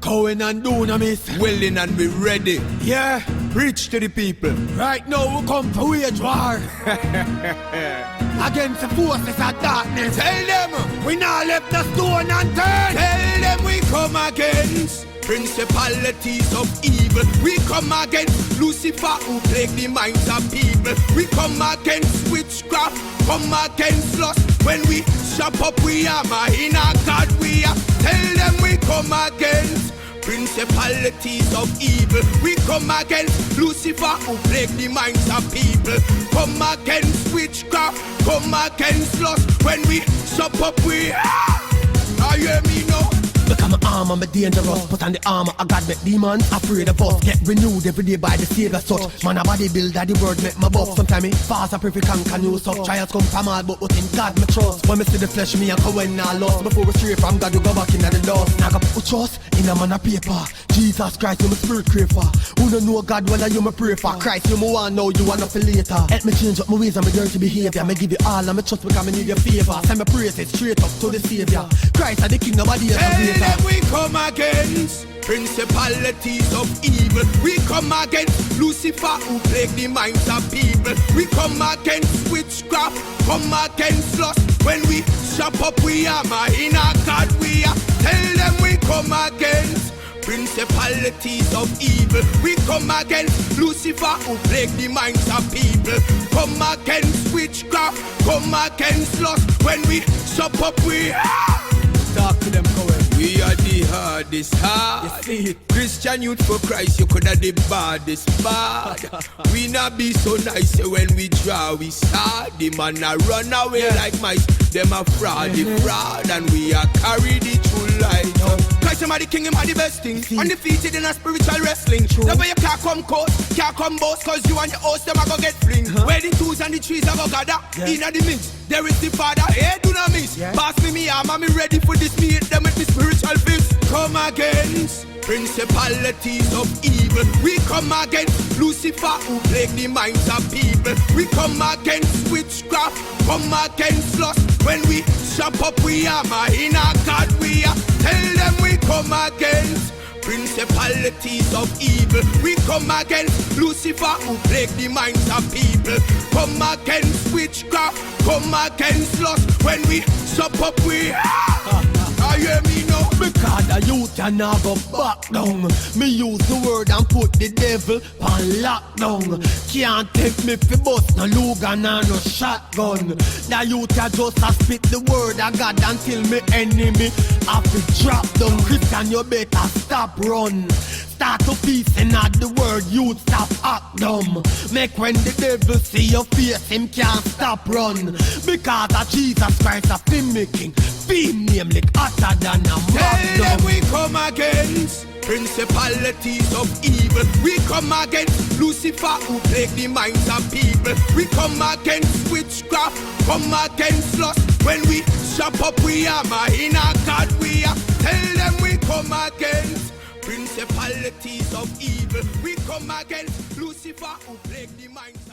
Going and doing a miss. Willing and we ready. Yeah, Preach to the people. right now we come to wage war against the forces of darkness. Tell them. We not left the stone unturned. Tell them we come against principalities of evil. We come against Lucifer who plague the minds of people. We come against witchcraft, come against lust. When we shop up we armor in our God we are. Tell them we come against principalities of evil. We come against Lucifer who plague the minds of people. Come against witchcraft, come against lust. When we shop up we are. You hear me now? Become an armor, I'm dangerous. Put on the armor, I got make demons afraid of us. Get renewed every day by the Savior such. Man, a bodybuilder, the word make my buff. Sometimes me fast a perfect and can use up. Trials come from all, but in God me trust. When me see the flesh, me a go when I lost. Before we stray from God, we go back into the lost. Now I put trust in a man of paper. Jesus Christ, you my spirit crave for. Who don't know God, well you my pray for. Christ, you my want now, you want nothing later. Help me change up my ways and my dirty behavior. Me give you all and me trust because me need your favor. Send me praise it straight up to the Savior. Christ are the King, nobody else greater. Tell them we come against principalities of evil. We come against Lucifer who plague the minds of people. We come against witchcraft, come against lust. When we shop up we armor in our God we are. Tell them we come against principalities of evil. We come against Lucifer who plague the minds of people. Come against witchcraft, come against lust. When we shop up we Talk to them, Cohen. we are the hardest hard. You see it. Christian youth for Christ, you coulda the baddest bad. We not be so nice when we draw, we sad. The man a run away like mice. Them a fraud, the fraud, and we are carry the true light. Christ him a the king, him a the best thing. Undefeated in a spiritual wrestling. Never you can't come close, can't come boast, cause you and your host them a go get fling. Where the twos and the trees a go gather. In a the mix, there is the Father. Hey, do not miss. Pass me arm, I'm ready for this. Me hit them with the spiritual fist. Come against principalities of evil. We come against Lucifer who plague the minds of people. We come against witchcraft, come against lust. When we shop up we armor in our God we are. Tell them we come against principalities of evil. We come against Lucifer who plague the minds of people. Come against witchcraft, come against lust. When we shop up we you hear me now? Because the youth can now go back down. Me use the word and put the devil on lockdown. Can't take me for bust no Logan and no shotgun. The youth can just a spit the word of God until me enemy have to drop down. Christian, you better stop run. Start to peace and not the word youth stop act dumb. Make when the devil see your face him can't stop run. Because of Jesus Christ a film making fame name like hotter than a Tell them magnum. we come against principalities of evil. We come against Lucifer who plague the minds of people. We come against witchcraft, come against lust. When we shop up we armor in our God we are. Tell them we come against principalities of evil. We come against Lucifer who plague the minds